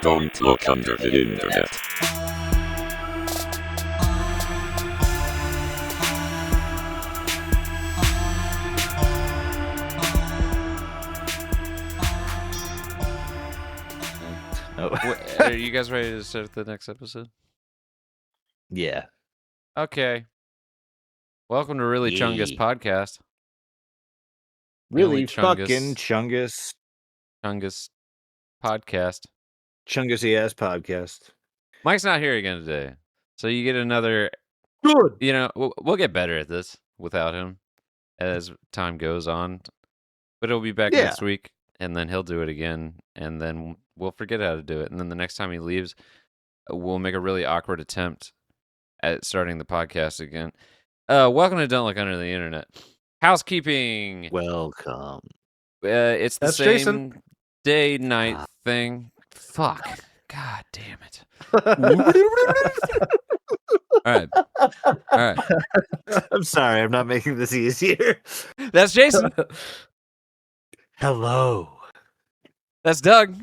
Don't look under the internet. Are you guys ready to start the next episode? Yeah. Okay. Welcome to Really Chungus Podcast. Really Chungus. fucking Chungus. Chungus Podcast. Chungusy ass podcast. Mike's not here again today. So you get another... Good. You know, we'll get better at this without him as time goes on. But he'll be back next week, and then he'll do it again, and then we'll forget how to do it. And then the next time he leaves, we'll make a really awkward attempt at starting the podcast again. Welcome to Don't Look Under the Internet. Housekeeping. Welcome. It's the That's same Jason. day-night thing. Fuck. God damn it. All right. I'm sorry, I'm not making this easier. That's Jason. Hello. That's Doug.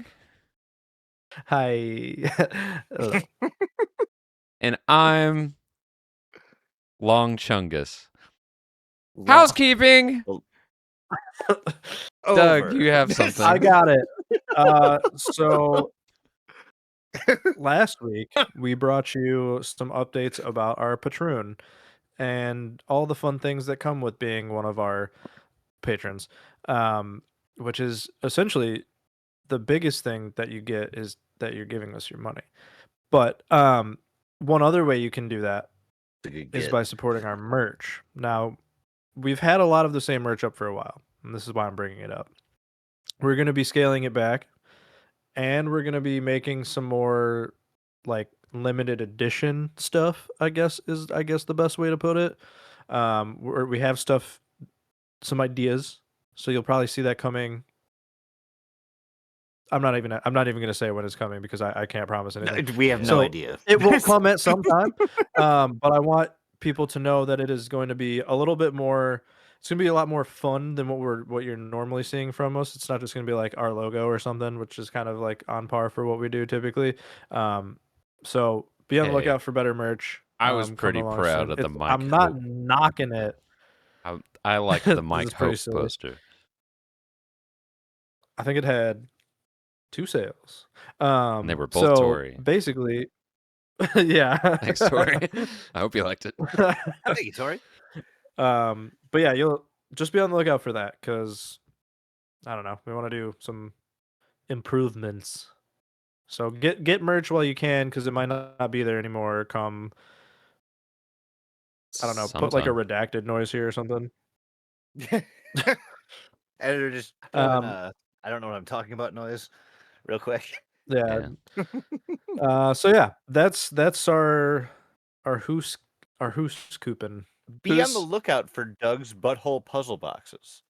Hi. And I'm Long Chungus. Housekeeping. Doug, you have something. I got it. So last week we brought you some updates about our Patreon and all the fun things that come with being one of our patrons, which is essentially the biggest thing that you get is that you're giving us your money. But one other way you can do that is by supporting our merch. Now, we've had a lot of the same merch up for a while, and this is why I'm bringing it up. We're going to be scaling it back, and we're going to be making some more like limited edition stuff, I guess the best way to put it. We have stuff, some ideas, so you'll probably see that coming. I'm not even going to say when it's coming because I can't promise anything. No, we have no idea. It will come at some time, but I want people to know that it is going to be a little bit more. It's going to be a lot more fun than what you're normally seeing from us. It's not just going to be like our logo or something, which is kind of like on par for what we do typically. So be on the lookout for better merch. I was pretty proud of the Mike. I'm not knocking it. I like the Mike Hope poster. I think it had 2 sales. And they were both Tory. Basically, yeah. Thanks, Tory. I hope you liked it. Thank you, Tory. But yeah, you'll just be on the lookout for that because I don't know. We want to do some improvements. So get merch while you can because it might not be there anymore. Come, I don't know. Put like a redacted noise here or something. Editor just I don't know what I'm talking about noise real quick. Yeah. So yeah, that's our hoos coupon. Be on the lookout for Doug's butthole puzzle boxes.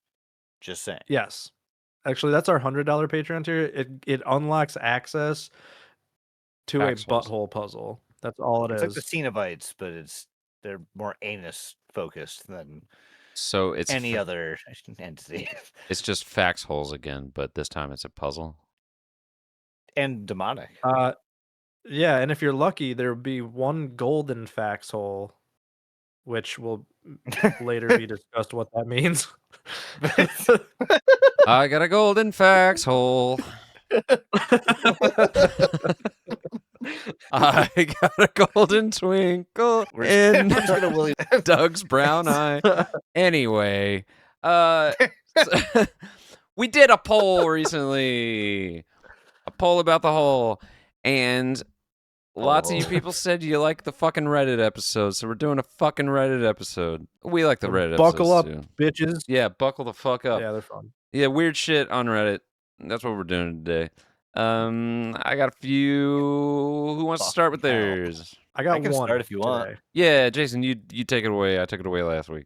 Just saying. Yes. Actually, that's our $100 Patreon tier. It unlocks access to a butthole puzzle. That's all it is. It's like the Cenobites, but they're more anus focused than it's any other entity. It's just fax holes again, but this time it's a puzzle. And demonic. Yeah, and if you're lucky, there will be one golden fax hole, which will later be discussed what that means. I got a golden fax hole. I got a golden twinkle in Doug's brown eye. Anyway, we did a poll recently. A poll about the hole, and lots of you people said you like the fucking Reddit episode, so we're doing a fucking Reddit episode. We like the Reddit buckle episodes up, too. bitches. Yeah, buckle the fuck up. Yeah, they're fun. Yeah, weird shit on Reddit. That's what we're doing today. I got a few. Who wants to start with theirs? I can one. Start if you want. Yeah, Jason, you take it away. I took it away last week.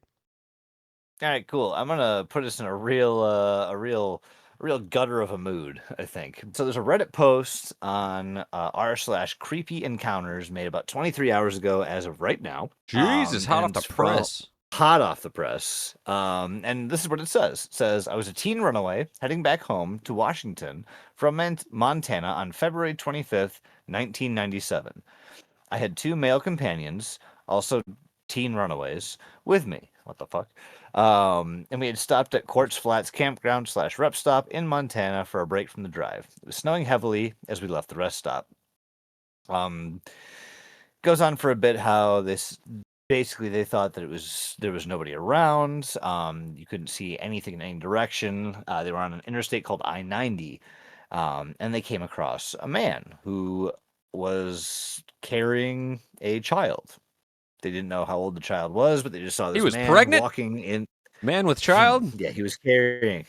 All right, cool. I'm gonna put us in a real real gutter of a mood, I think. So there's a Reddit post on r/creepy encounters made about 23 hours ago as of right now. Jesus, hot and off the it's from- press. Hot off the press. And this is what it says. It says, I was a teen runaway heading back home to Washington from Montana on February 25th, 1997. I had 2 male companions, also teen runaways, with me. What the fuck? And we had stopped at Quartz Flats Campground / rep stop in Montana for a break from the drive. It was snowing heavily as we left the rest stop. Goes on for a bit how this basically they thought that there was nobody around. You couldn't see anything in any direction. They were on an interstate called I-90, and they came across a man who was carrying a child. They didn't know how old the child was, but they just saw this was man pregnant? walking in. Man with child? Yeah, he was carrying.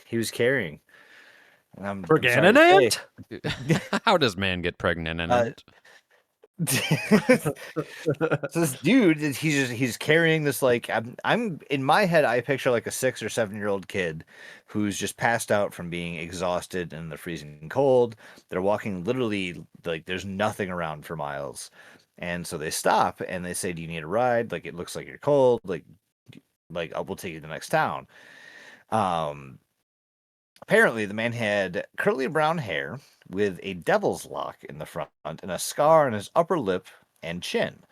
And I'm For sorry to say- How does man get pregnant in Uh, it? So this dude, he's carrying this like I'm in my head. I picture like a 6 or 7-year-old kid who's just passed out from being exhausted in the freezing cold. They're walking literally like there's nothing around for miles, and so they stop and they say, "Do you need a ride? Like it looks like you're cold. Like we'll take you to the next town." Apparently, the man had curly brown hair with a devil's lock in the front and a scar on his upper lip and chin.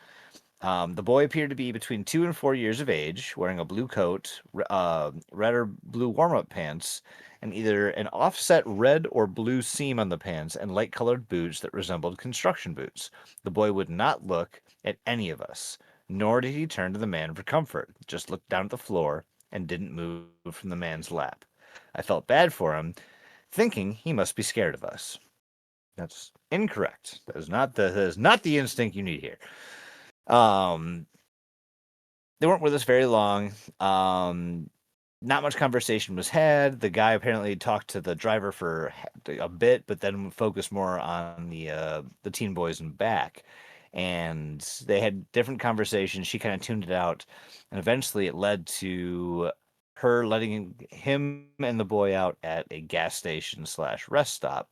The boy appeared to be between 2 and 4 years of age, wearing a blue coat, red or blue warm-up pants, and either an offset red or blue seam on the pants and light-colored boots that resembled construction boots. The boy would not look at any of us, nor did he turn to the man for comfort, just looked down at the floor and didn't move from the man's lap. I felt bad for him, thinking he must be scared of us. That's incorrect. That is not the instinct you need here. They weren't with us very long. Not much conversation was had. The guy apparently talked to the driver for a bit, but then focused more on the teen boys in back. And they had different conversations. She kind of tuned it out, and eventually it led to her letting him and the boy out at a gas station / rest stop.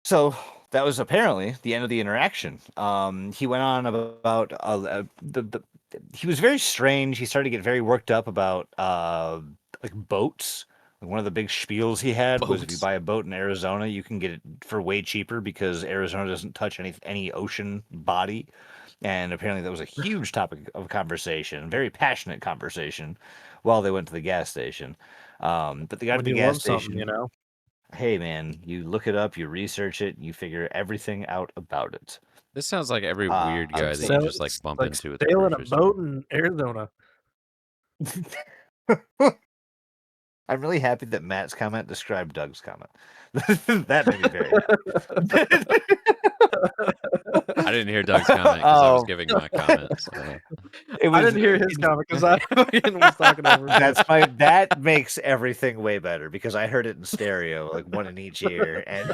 So that was apparently the end of the interaction. He went on about he was very strange. He started to get very worked up about like boats. One of the big spiels he had was if you buy a boat in Arizona, you can get it for way cheaper because Arizona doesn't touch any ocean body. And apparently that was a huge topic of conversation, very passionate conversation, while they went to the gas station. But they got to the gas station. You know, hey man, you look it up, you research it, you figure everything out about it. This sounds like every weird guy that so you just like it's bump like into at the sailing a grocery store. boat in Arizona. I'm really happy that Matt's comment described Doug's comment. That made me very I didn't hear Doug's comment because I was giving my comments. I didn't hear his comment because I was talking over. That makes everything way better because I heard it in stereo, like one in each ear, and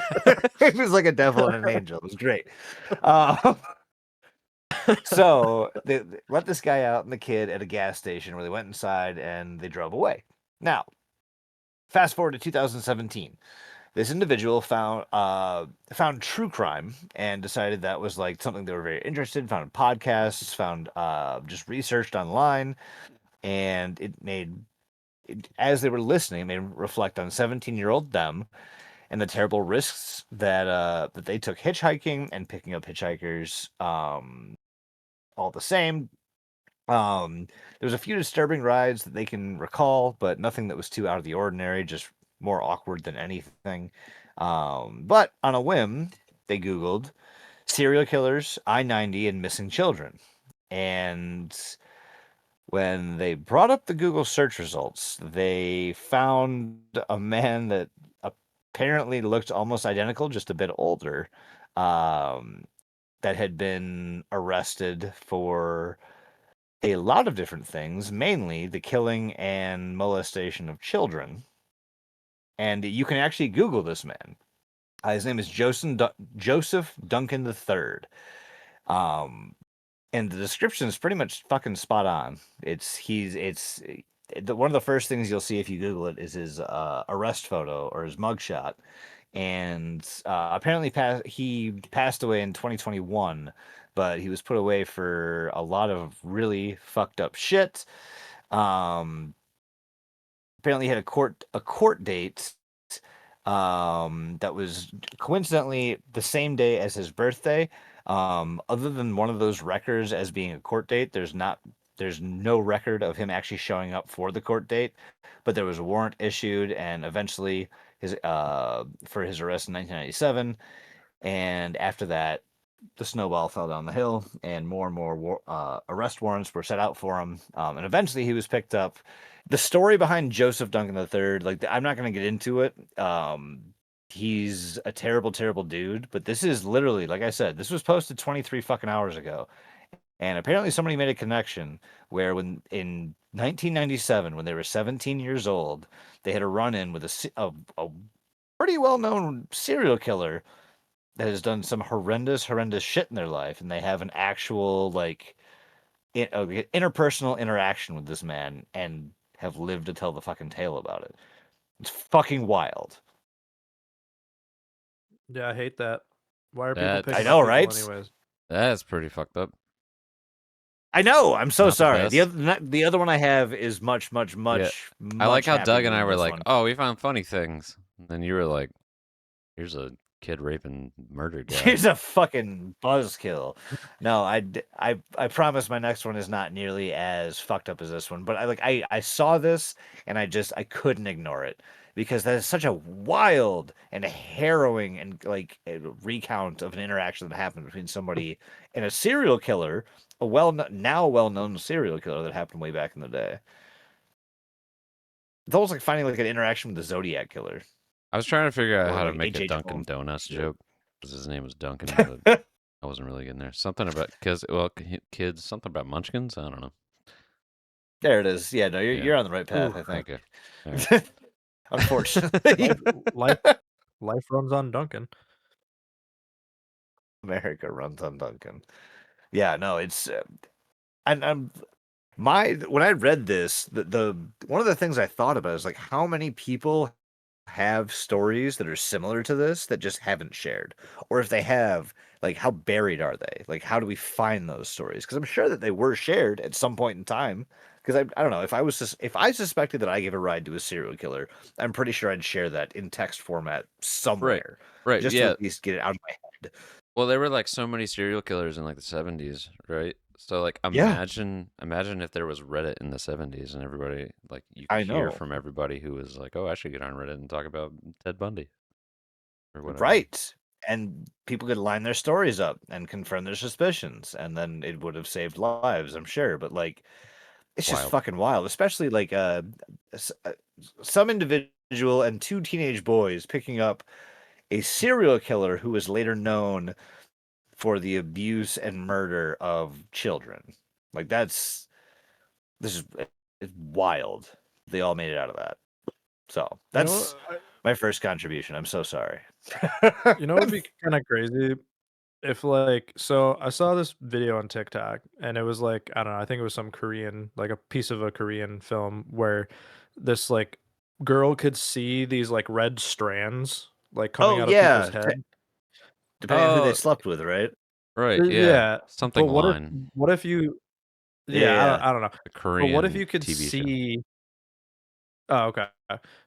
it was like a devil and an angel. It was great. So they let this guy out and the kid at a gas station where they went inside and they drove away. Now, fast forward to 2017. This individual found true crime and decided that was like something they were very interested in, found podcasts, found just researched online, and as they were listening, it made them reflect on 17-year-old them and the terrible risks that they took hitchhiking and picking up hitchhikers all the same. There was a few disturbing rides that they can recall, but nothing that was too out of the ordinary, just more awkward than anything. But on a whim, they Googled serial killers, I-90, and missing children. And when they brought up the Google search results, they found a man that apparently looked almost identical, just a bit older, that had been arrested for a lot of different things, mainly the killing and molestation of children. And you can actually Google this man. His name is Joseph Duncan III. And the description is pretty much fucking spot on. It's one of the first things you'll see if you Google it is his arrest photo or his mugshot. And apparently he passed away in 2021, but he was put away for a lot of really fucked up shit. Apparently he had a court date that was coincidentally the same day as his birthday. Other than one of those records as being a court date, there's no record of him actually showing up for the court date, but there was a warrant issued, and eventually for his arrest in 1997. And after that, the snowball fell down the hill, and more arrest warrants were set out for him. And eventually, he was picked up. The story behind Joseph Duncan III, like I'm not going to get into it. He's a terrible, terrible dude. But this is literally, like I said, this was posted 23 fucking hours ago. And apparently somebody made a connection where when in 1997, when they were 17 years old, they had a run-in with a pretty well-known serial killer that has done some horrendous shit in their life. And they have an actual, like, interpersonal interaction with this man and have lived to tell the fucking tale about it. It's fucking wild. Yeah, I hate that. Why are people That's- picking I know, up people right? anyways? That's pretty fucked up. I know. I'm so Not the sorry. best. The other one I have is much I like how Doug and I were like, "Oh, we found funny things," and then you were like, "Here's a kid raping murder guy." Here's a fucking buzzkill. No, I promise my next one is not nearly as fucked up as this one. But I saw this and I couldn't ignore it because that is such a wild and harrowing and like a recount of an interaction that happened between somebody and a serial killer, a well-known serial killer that happened way back in the day. It's almost like finding like an interaction with the Zodiac killer. I was trying to figure out Or how to like make a H.H. Dunkin' Holmes. Donuts joke because his name was Duncan, but I wasn't really getting there. Something about kids, something about Munchkins. I don't know. There it is. Yeah, no, Yeah. you're on the right path, Ooh, I think. Okay. All right. Unfortunately, life runs on Duncan. America runs on Duncan. Yeah, no, it's and when I read this, the one of the things I thought about is like how many people have stories that are similar to this that just haven't shared, or if they have, like how buried are they? Like how do we find those stories? Because I'm sure that they were shared at some point in time. Because I don't know if I suspected that I gave a ride to a serial killer, I'm pretty sure I'd share that in text format somewhere, Right. just to Yeah. at least get it out of my head. Well, there were like so many serial killers in like the 70s, right? So like Yeah. imagine if there was Reddit in the 70s and everybody like you I could hear know. from everybody who was like, "Oh, I should get on Reddit and talk about Ted Bundy." Or whatever. Right. And people could line their stories up and confirm their suspicions, and then it would have saved lives, I'm sure. But like, it's just Wild. fucking wild, especially like some individual and two teenage boys picking up a serial killer who was later known for the abuse and murder of children. Like this is it's wild. They all made it out of that. So that's my first contribution. I'm so sorry. You know, it'd be kind of crazy if like, so I saw this video on TikTok and it was like, I don't know, I think it was some Korean, like a piece of a Korean film where this like girl could see these like red strands like coming out of people's head. Depending on who they slept with, right? Right. Yeah. Yeah. Something But line. what if you Yeah. I don't know. The Korean But what if you could TV show. see Oh, okay.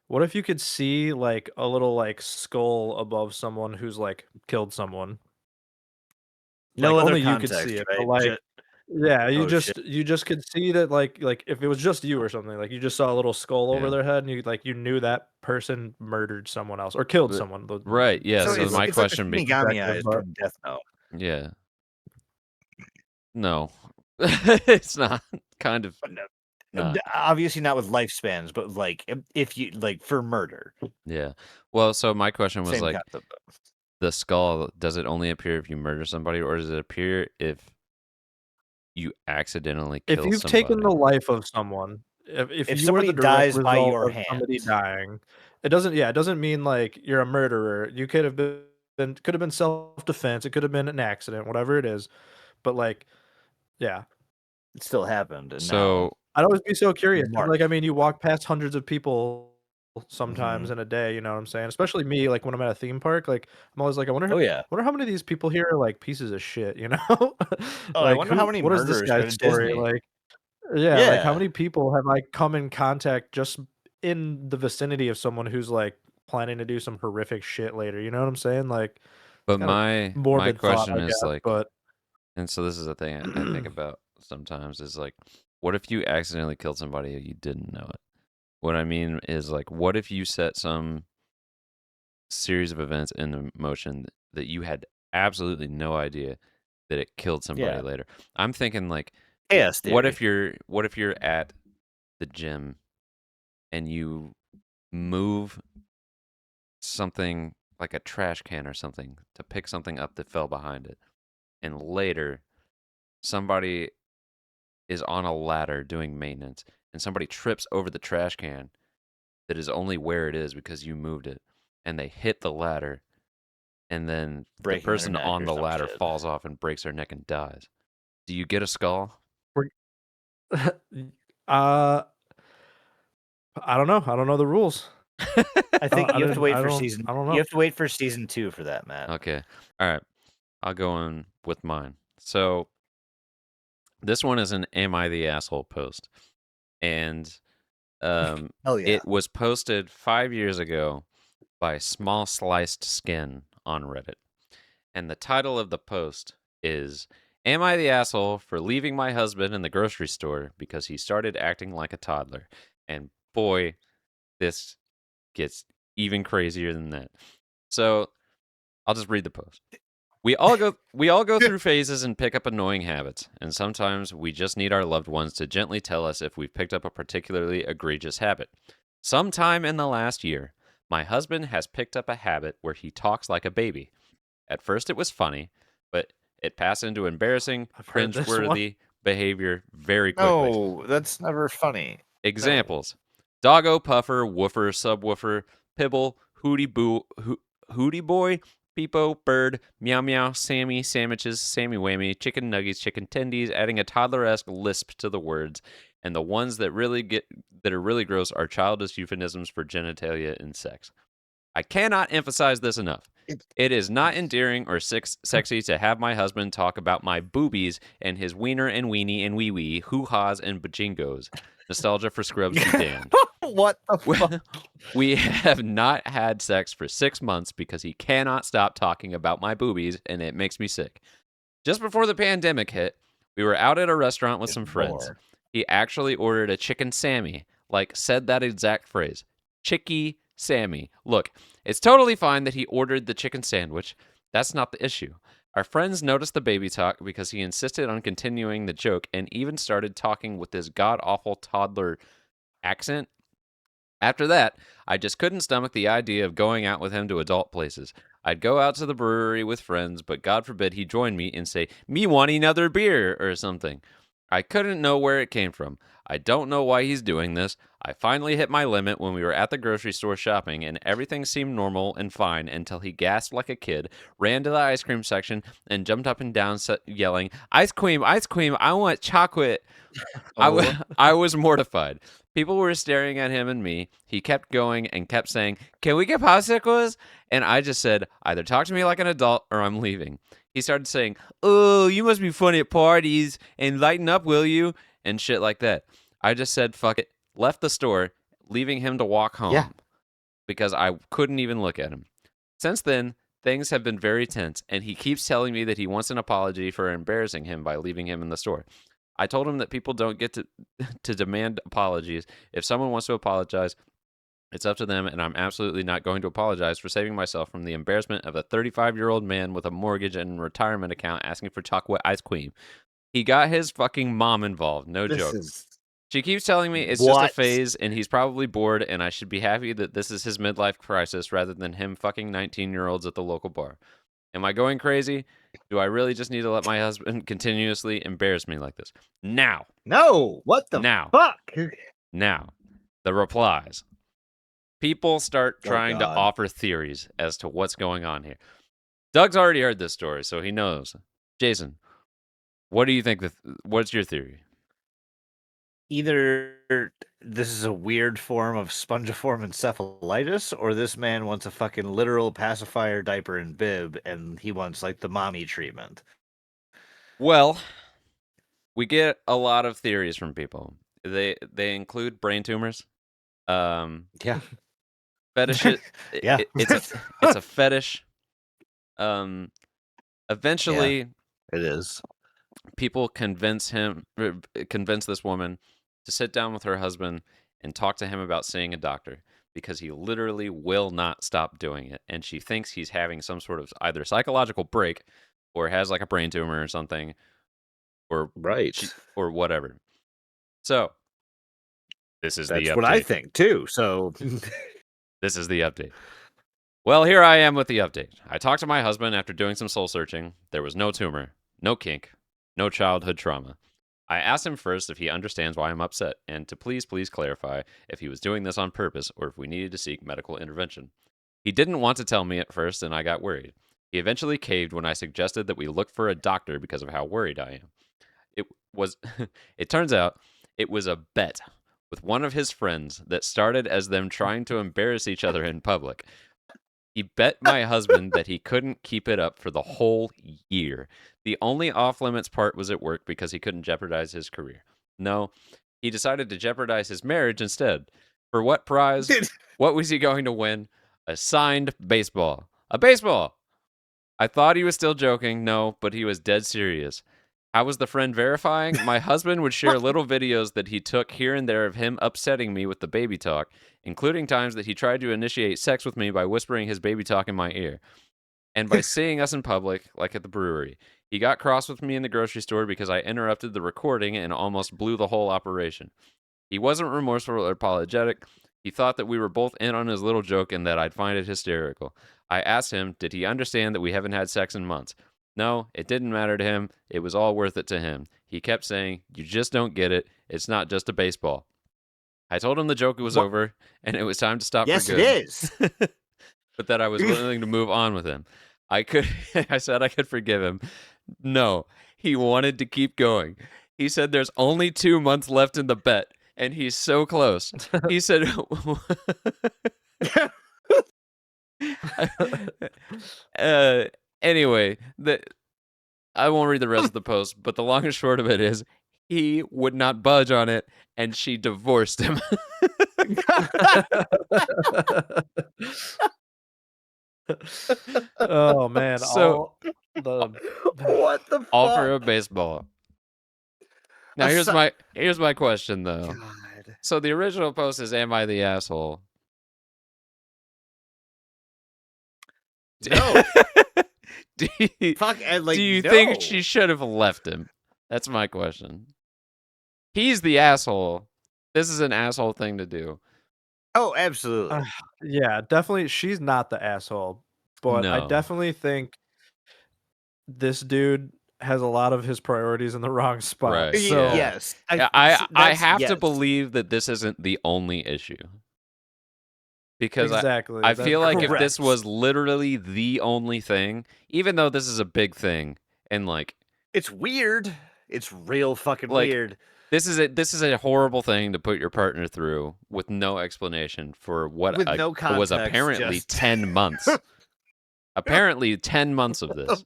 What if you could see like a little like skull above someone who's like killed someone? No Like other only you could context, see it. right? But like yeah, Oh, shit. you just could see that like if it was just you or something, like you just saw a little skull over Yeah. their head and you knew that person murdered someone else or killed someone. Right. Yeah. So it's my like question the Shinigami eyes from Death Note. Yeah. No. It's not. Kind of. No, obviously not with lifespans, but like if you like for murder. Yeah. Well, so my question was Same like concept. the skull, does it only appear if you murder somebody, or does it appear if you accidentally kill If you've somebody? taken the life of someone, if you were somebody the direct dies by result your of somebody hands. dying, it doesn't mean like you're a murderer. You could have been self-defense, it could have been an accident, whatever it is. But like, yeah. It still happened. And So I'd always be so curious. 'Cause, Mark. like, I mean, you walk past hundreds of people sometimes Mhm. in a day, you know what I'm saying? Especially me, like, when I'm at a theme park, like, I'm always like, I wonder Oh, yeah. how many of these people here are, like, pieces of shit, you know? Oh, I Like, wonder how many what is this murderers go guy's to story? Disney. Like yeah, like, how Yeah. many people have I come in contact just in the vicinity of someone who's, like, planning to do some horrific shit later, you know what I'm saying? Like, it's But kinda my morbid thought, question I is guess, like, but and so this is a thing I think about sometimes is like, what if you accidentally killed somebody and you didn't know it? What I mean is like, what if you set some series of events in motion that you had absolutely no idea that it killed somebody Yeah. later? I'm thinking like, Chaos what theory. if you're at the gym and you move something like a trash can or something to pick something up that fell behind it, and later somebody is on a ladder doing maintenance and somebody trips over the trash can that is only where it is because you moved it, and they hit the ladder, and then the Breaking their person neck on or the some ladder shit. falls off and breaks their neck and dies. Do you get a skull? we're uh, I don't know. I don't know the rules. I think you have to wait for I don't you know. have to wait for season 2 for that, Matt. Okay. All right. I'll go on with mine. So this one is an "Am I the Asshole" post, and Hell yeah. it was posted 5 years ago by Small Sliced Skin on Reddit. And the title of the post is, "Am I the asshole for leaving my husband in the grocery store because he started acting like a toddler?" And boy, this gets even crazier than that. So I'll just read the post. We all go through phases and pick up annoying habits, and sometimes we just need our loved ones to gently tell us if we've picked up a particularly egregious habit. Sometime in the last year, my husband has picked up a habit where he talks like a baby. At first it was funny, but it passed into embarrassing, I've heard this one. cringeworthy behavior very quickly. No, that's never funny. Examples: doggo, puffer, woofer, subwoofer, pibble, hootie boy, peepo, bird, meow meow, Sammy, sandwiches, Sammy whammy, chicken nuggies, chicken tendies, adding a toddler-esque lisp to the words. And the ones that are really gross are childish euphemisms for genitalia and sex. I cannot emphasize this enough. It is not endearing or sexy to have my husband talk about my boobies and his wiener and weenie and wee wee, hoo-haws and bajingos. Nostalgia for Scrubs be damned. What the fuck? We have not had sex for 6 months because he cannot stop talking about my boobies, and it makes me sick. Just before the pandemic hit, we were out at a restaurant with some friends. More. He actually ordered a chicken Sammy, like said that exact phrase. Chicky Sammy. Look, it's totally fine that he ordered the chicken sandwich. That's not the issue. Our friends noticed the baby talk because he insisted on continuing the joke and even started talking with this god-awful toddler accent. After that, I just couldn't stomach the idea of going out with him to adult places. I'd go out to the brewery with friends, but God forbid he join me and say, "Me want another beer," or something. I couldn't know where it came from. I don't know why he's doing this. I finally hit my limit when we were at the grocery store shopping, and everything seemed normal and fine until he gasped like a kid, ran to the ice cream section, and jumped up and down yelling, ice cream, I want chocolate." Oh. I was mortified. People were staring at him and me. He kept going and kept saying, "Can we get popsicles?" And I just said, "Either talk to me like an adult or I'm leaving." He started saying, "Oh, you must be funny at parties and lighten up, will you?" and shit like that. I just said, "Fuck it," left the store, leaving him to walk home Yeah. because I couldn't even look at him. Since then, things have been very tense, and he keeps telling me that he wants an apology for embarrassing him by leaving him in the store. I told him that people don't get to to demand apologies. If someone wants to apologize, it's up to them, and I'm absolutely not going to apologize for saving myself from the embarrassment of a 35-year-old man with a mortgage and retirement account asking for chocolate ice cream. He got his fucking mom involved, no This joke. is She keeps telling me it's just a what? phase and he's probably bored, and I should be happy that this is his midlife crisis rather than him fucking 19-year-olds at the local bar. Am I going crazy? Do I really just need to let my husband continuously embarrass me like this? Now, No. What the now, fuck? now, the replies. People start trying to God. offer theories as to what's going on here. Doug's already heard this story, so he knows. Jason, what do you think? What's your theory? either this is a weird form of spongiform encephalitis, or this man wants a fucking literal pacifier diaper and bib, and he wants like the mommy treatment. Well, we get a lot of theories from people. They include brain tumors. Yeah. Fetish. Yeah. It's a fetish. Eventually, It is. people convince this woman to sit down with her husband and talk to him about seeing a doctor, because he literally will not stop doing it, and she thinks he's having some sort of either psychological break or has like a brain tumor or something, or Right. or whatever. So this is That's the update. what I think too. So This is the update. Well, here I am with the update. I talked to my husband after doing some soul searching. There was no tumor, no kink, no childhood trauma. I asked him first if he understands why I'm upset, and to please clarify if he was doing this on purpose or if we needed to seek medical intervention. He didn't want to tell me at first, and I got worried. He eventually caved when I suggested that we look for a doctor because of how worried I am. It turns out it was a bet with one of his friends that started as them trying to embarrass each other in public. He bet my husband that he couldn't keep it up for the whole year. The only off-limits part was at work because he couldn't jeopardize his career. No, he decided to jeopardize his marriage instead. For what prize? What was he going to win? A signed baseball. A baseball! I thought he was still joking. No, but he was dead serious. How was the friend verifying? My husband would share little videos that he took here and there of him upsetting me with the baby talk, including times that he tried to initiate sex with me by whispering his baby talk in my ear. And by seeing us in public, like at the brewery. He got cross with me in the grocery store because I interrupted the recording and almost blew the whole operation. He wasn't remorseful or apologetic. He thought that we were both in on his little joke and that I'd find it hysterical. I asked him, did he understand that we haven't had sex in months? No, it didn't matter to him. It was all worth it to him. He kept saying, you just don't get it. It's not just a baseball. I told him the joke was over and it was time to stop for good. Yes, it is. But that I was willing to move on with him. I said I could forgive him. No, he wanted to keep going. He said there's only 2 months left in the bet, and he's so close. He said... Anyway, I won't read the rest of the post, but the long and short of it is he would not budge on it, and she divorced him. Oh man! So what the fuck? all for a baseball. Now here's my question though. God. So the original post is, "Am I the asshole?" No. do you, Fuck, like, do you no. think she should have left him? That's my question. He's the asshole. This is an asshole thing to do. Oh, absolutely. Yeah, definitely. She's not the asshole, but I No. definitely think this dude has a lot of his priorities in the wrong spot. Right. So yes, I have to yes. believe that this isn't the only issue. Because exactly, I feel like if this correct. was literally the only thing, even though this is a big thing, and like It's weird. It's real fucking Like, weird. this is a horrible thing to put your partner through with no explanation for what With no was context, apparently just- 10 months. Apparently 10 months of this.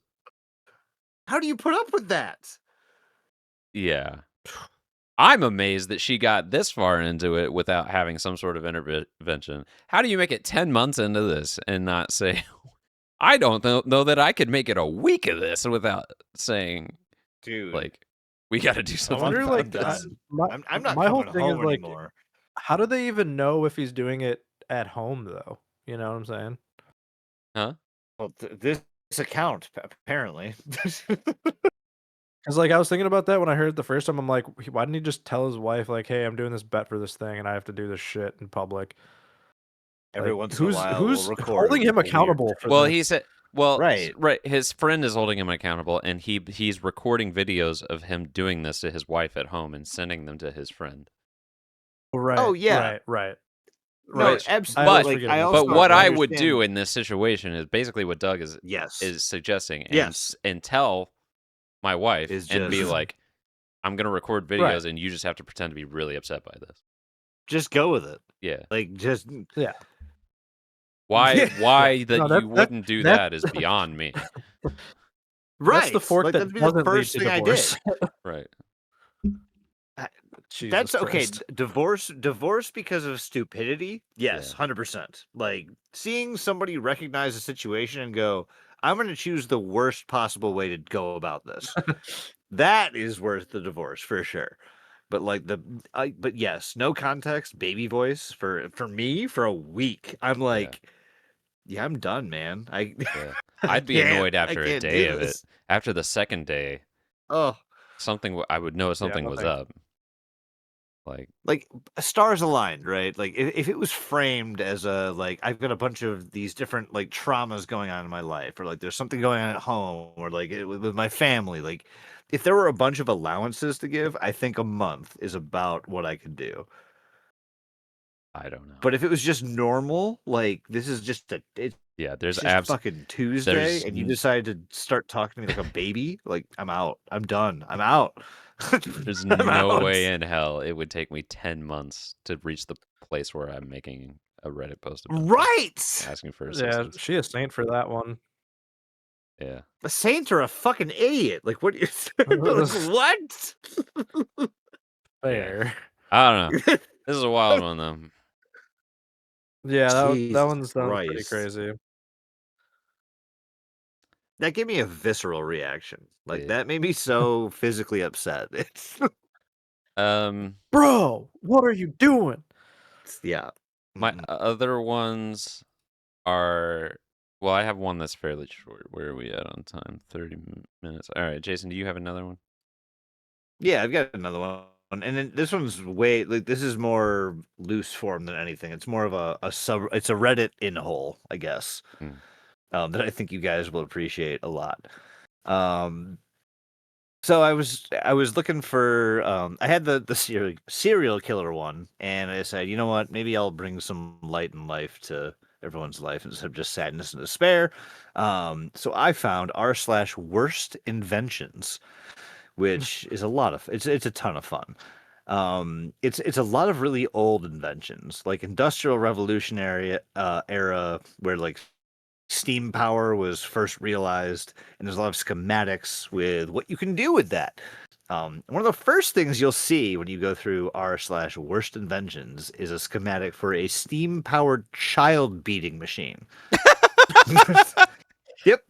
How do you put up with that? Yeah. I'm amazed that she got this far into it without having some sort of intervention. How do you make it 10 months into this and not say, I don't know that I could make it a week of this without saying, Dude, like, we got to do I something wonder, about like, this. I'm not my whole coming thing is home like, anymore. how do they even know if he's doing it at home though? You know what I'm saying? Huh? Well, this account apparently. Because like I was thinking about that when I heard it the first time. I'm like, why didn't he just tell his wife like, "Hey, I'm doing this bet for this thing, and I have to do this shit in public." Every Like, once in a while, who's we'll record holding him weird. accountable for Well, this? he said, well, Right. his friend is holding him accountable, and he's recording videos of him doing this to his wife at home and sending them to his friend. Right. Oh, yeah. Right. No, Right. absolutely. forget Like, I about also But what I would understand- do in this situation is basically what Doug is yes, suggesting, and, Yes. and tell my wife Is and be just- like, I'm gonna record videos, Right. and you just have to pretend to be really upset by this. Just go with it. Yeah. Like, just Yeah. Why Yeah. that No, you wouldn't do that is beyond me. That's the right. fork Like, that that'd be the doesn't lead first to thing I divorce. did. Right. Jesus That's okay. Christ. Divorce because of stupidity. Yes, Yeah. 100%. Like, seeing somebody recognize a situation and go, I'm going to choose the worst possible way to go about this. That is worth the divorce for sure. But like but yes, no context, baby voice for me for a week. I'm like, yeah, I'm done, man. Yeah. I'd be annoyed I after a can't day do of it. this. After the second day, Oh, I would know something no was thanks. up. Like, like stars aligned, right? Like if it was framed as a like I've got a bunch of these different like traumas going on in my life, or like there's something going on at home, or like with my family, like if there were a bunch of allowances to give, I think a month is about what I could do. I don't know. But if it was just normal, like this is just it's Yeah, there's just fucking Tuesday, and you decide to start talking to me like a baby, like I'm out. I'm done. I'm out. there's I'm no out. way in hell it would take me 10 months to reach the place where I'm making a Reddit post about this, Right. asking for Yeah, assistance. she a saint for that one. Yeah. The Saints are a fucking idiot. Like what? Like, what? Fair. I don't know. This is a wild one though. Yeah, that Jesus one's pretty Christ. crazy. That gave me a visceral reaction. Like Yeah. that made me so physically upset. It's Bro, what are you doing? yeah. My Mm-mm. other ones are well, I have one that's fairly short. Where are we at on time? 30 minutes. All right, Jason, do you have another one? Yeah, I've got another one. And then this one's way like this is more loose form than anything. It's more of a sub. It's a Reddit in hole, I guess. Mm. That I think you guys will appreciate a lot. So I was looking for I had the serial killer one, and I decided, you know what, maybe I'll bring some light and life to everyone's life instead of just sadness and despair. So I found r/worst inventions, which is a lot of it's a ton of fun. It's a lot of really old inventions, like industrial revolutionary era, where like steam power was first realized, and there's a lot of schematics with what you can do with that. One of the first things you'll see when you go through r/worst inventions is a schematic for a steam powered child beating machine. Yep.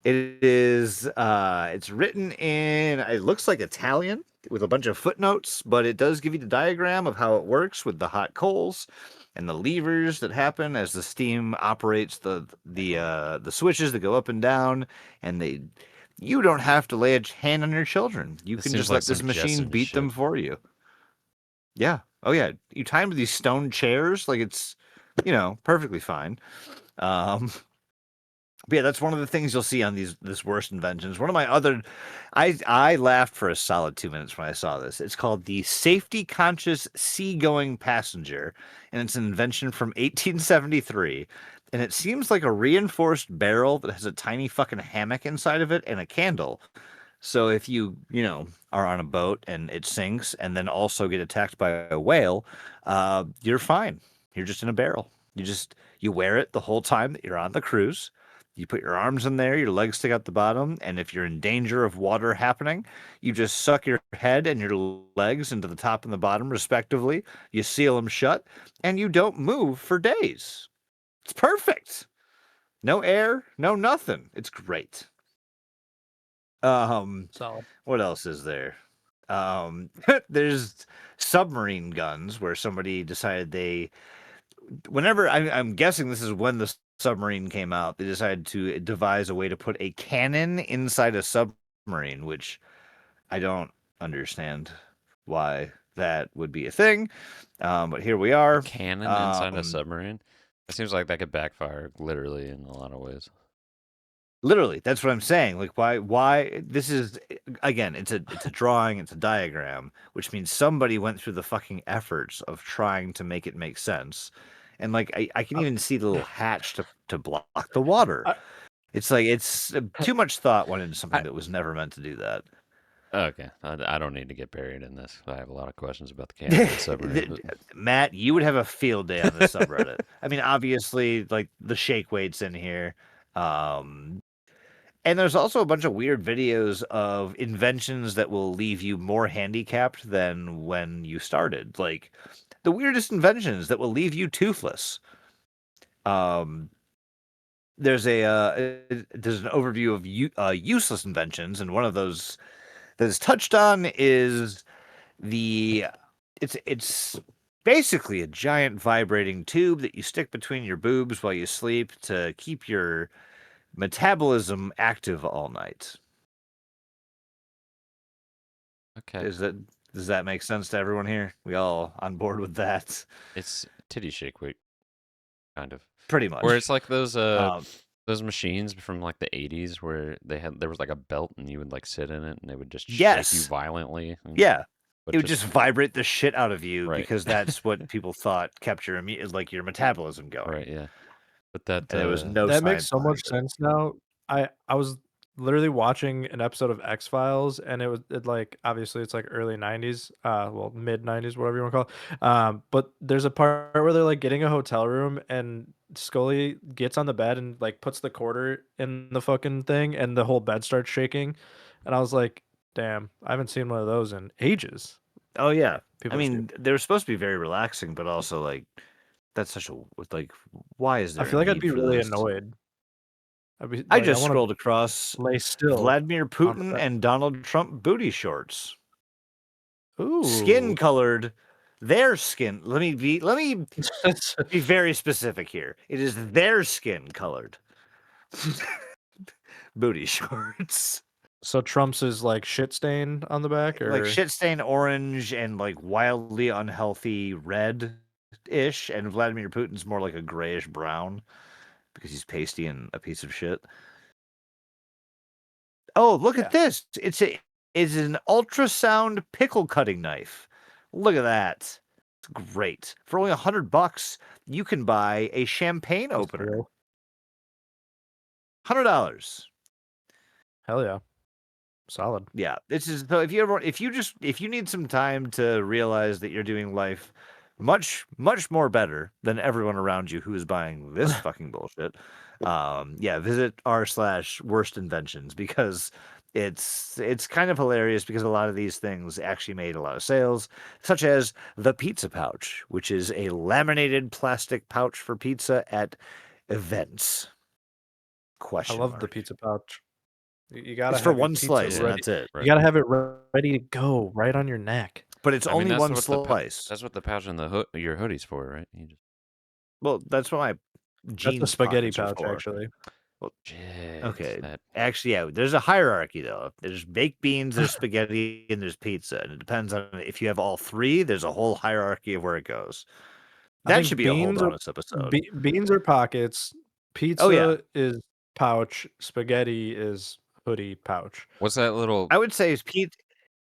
It is it's written in it looks like Italian with a bunch of footnotes, but it does give you the diagram of how it works with the hot coals and the levers that happen as the steam operates the switches that go up and down, and you don't have to lay a hand on your children. You This can seems just like let this some machine Jetson beat them shit. for you. Yeah. Oh yeah. You tie them to these stone chairs like it's perfectly fine. But yeah, that's one of the things you'll see on this worst inventions. One of my other, I laughed for a solid 2 minutes when I saw this. It's called the safety conscious seagoing passenger, and it's an invention from 1873. And it seems like a reinforced barrel that has a tiny fucking hammock inside of it and a candle. So if you are on a boat and it sinks, and then also get attacked by a whale, you're fine. You're just in a barrel. You wear it the whole time that you're on the cruise. You put your arms in there, your legs stick out the bottom, and if you're in danger of water happening, you just suck your head and your legs into the top and the bottom, respectively. You seal them shut, and you don't move for days. It's perfect. No air, no nothing. It's great. Solid. What else is there? There's submarine guns where somebody decided whenever I'm guessing this is when the submarine came out, they decided to devise a way to put a cannon inside a submarine, which I don't understand why that would be a thing. But here we are. Cannon inside a submarine? It seems like that could backfire literally in a lot of ways. Literally, that's what I'm saying. Like, why? This is again, it's a drawing, it's a diagram, which means somebody went through the fucking efforts of trying to make it make sense. And like, I can even see the little hatch to block the water. It's like it's too much thought went into something that was never meant to do that. Okay, I don't need to get buried in this. I have a lot of questions about the Canada subreddit. Matt, you would have a field day on this subreddit. I mean, obviously, like the shake weight's in here. And there's also a bunch of weird videos of inventions that will leave you more handicapped than when you started. Like the weirdest inventions that will leave you toothless. There's an overview of useless inventions, and one of those that is touched on is it's basically a giant vibrating tube that you stick between your boobs while you sleep to keep your metabolism active all night. Okay. Does that make sense to everyone here? We all on board with that? It's titty shake weight, kind of. Pretty much. Where it's like those machines from like the 80s where there was like a belt and you would like sit in it and it would just shake you violently. Yeah. It would just vibrate the shit out of you because that's what people thought kept your metabolism going. Right, yeah. But there was no that makes science so behind much it. sense now. I was literally watching an episode of X-Files, and it like obviously it's like early 90s, well, mid 90s, whatever you want to call it. But there's a part where they're like getting a hotel room, and Scully gets on the bed and like puts the quarter in the fucking thing, and the whole bed starts shaking. And I was like, damn, I haven't seen one of those in ages. Oh yeah. People I mean, they were supposed to be very relaxing, but also like that's such a like why is there I feel like I'd be really this? annoyed. I just scrolled across lay still. Vladimir Putin and Donald Trump booty shorts. Ooh. Skin colored. Their skin. Let me be very specific here. It is their skin colored. Booty shorts. So Trump's is like shit stain on the back, or like shit stain orange and like wildly unhealthy red-ish, and Vladimir Putin's more like a grayish brown because he's pasty and a piece of shit. Oh, look at this. It's an ultrasound pickle cutting knife. Look at that. It's great. For only $100, you can buy a champagne opener. $100. Hell yeah. Solid. Yeah. This is so if you need some time to realize that you're doing life much more better than everyone around you who is buying this fucking bullshit. Visit r/worst inventions because it's kind of hilarious because a lot of these things actually made a lot of sales, such as the pizza pouch, which is a laminated plastic pouch for pizza at events. I love the pizza pouch. You gotta it's for one slice and that's it. You gotta have it ready to go right on your neck. But it's only one slice. That's what the pouch in your hoodie's for, right? Well, that's what my jeans. That's a spaghetti pouch, actually. Well, okay. Actually, yeah. There's a hierarchy though. There's baked beans, there's spaghetti, and there's pizza. And it depends on if you have all three. There's a whole hierarchy of where it goes. That should be a whole bonus episode. Beans are pockets. Pizza is pouch. Spaghetti is hoodie pouch. What's that little? I would say is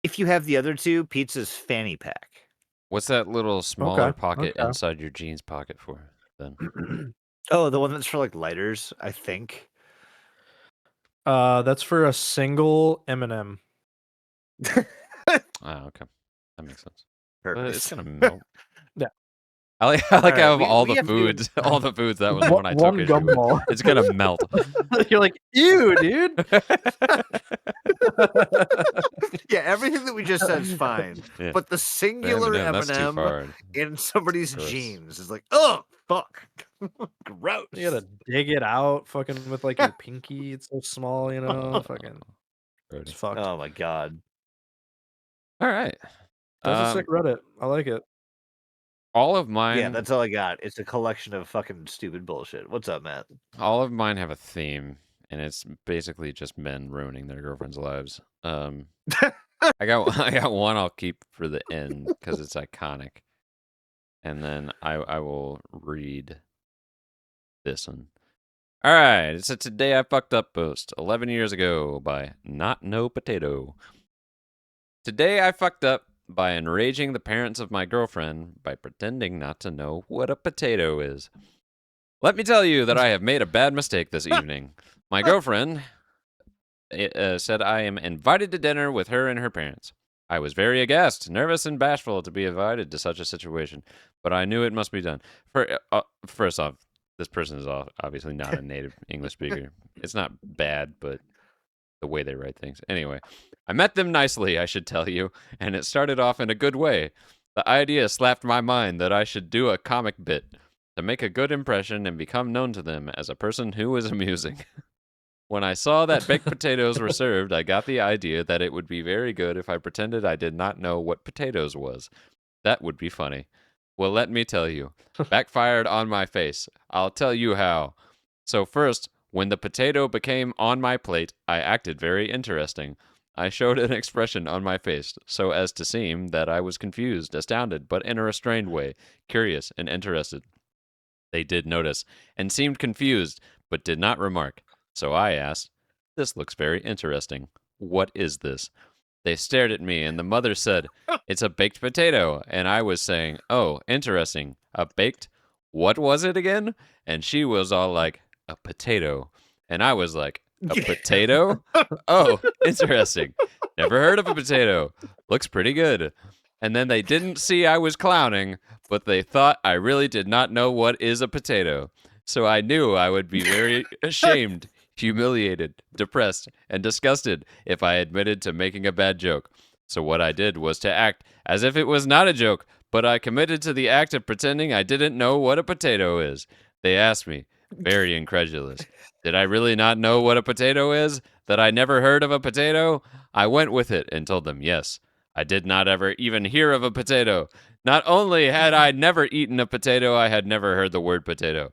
if you have the other two, pizza's fanny pack. What's that little smaller pocket inside your jeans pocket for then? Oh, the one that's for like lighters, I think. That's for a single M&M. Oh, okay, that makes sense. Perfect. But it's gonna melt. Yeah. I like how all the foods that was the one I took issue with. It's gonna melt. You're like, ew, dude. Yeah, everything that we just said is fine, but the singular M&M in somebody's jeans is like, oh fuck, gross. You gotta dig it out, fucking with like your pinky. It's so small, you know. Fucking, it's fucked. Oh my god. All right, that's a sick Reddit. I like it. All of mine. Yeah, that's all I got. It's a collection of fucking stupid bullshit. What's up, Matt? All of mine have a theme, and it's basically just men ruining their girlfriends' lives. I got one I'll keep for the end because it's iconic, and then I will read this one. All right, it's a Today I Fucked Up post 11 years ago by Not No Potato. Today I fucked up by enraging the parents of my girlfriend by pretending not to know what a potato is. Let me tell you that I have made a bad mistake this evening. My girlfriend said I am invited to dinner with her and her parents. I was very aghast, nervous, and bashful to be invited to such a situation, but I knew it must be done. First off, this person is obviously not a native English speaker. It's not bad, but the way they write things. Anyway, I met them nicely, I should tell you, and it started off in a good way. The idea slapped my mind that I should do a comic bit to make a good impression and become known to them as a person who is amusing. When I saw that baked potatoes were served, I got the idea that it would be very good if I pretended I did not know what potatoes was. That would be funny. Well, let me tell you. Backfired on my face. I'll tell you how. So first, when the potato became on my plate, I acted very interesting. I showed an expression on my face so as to seem that I was confused, astounded, but in a restrained way, curious and interested. They did notice, and seemed confused, but did not remark. So I asked, "This looks very interesting. What is this?" They stared at me, and the mother said, "It's a baked potato." And I was saying, "Oh, interesting. A baked, what was it again?" And she was all like, "A potato." And I was like, "A potato? Oh, interesting. Never heard of a potato. Looks pretty good." And then they didn't see I was clowning, but they thought I really did not know what is a potato. So I knew I would be very ashamed, humiliated, depressed, and disgusted if I admitted to making a bad joke. So what I did was to act as if it was not a joke, but I committed to the act of pretending I didn't know what a potato is. They asked me, very incredulous, did I really not know what a potato is? That I never heard of a potato? I went with it and told them yes. I did not ever even hear of a potato. Not only had I never eaten a potato, I had never heard the word potato.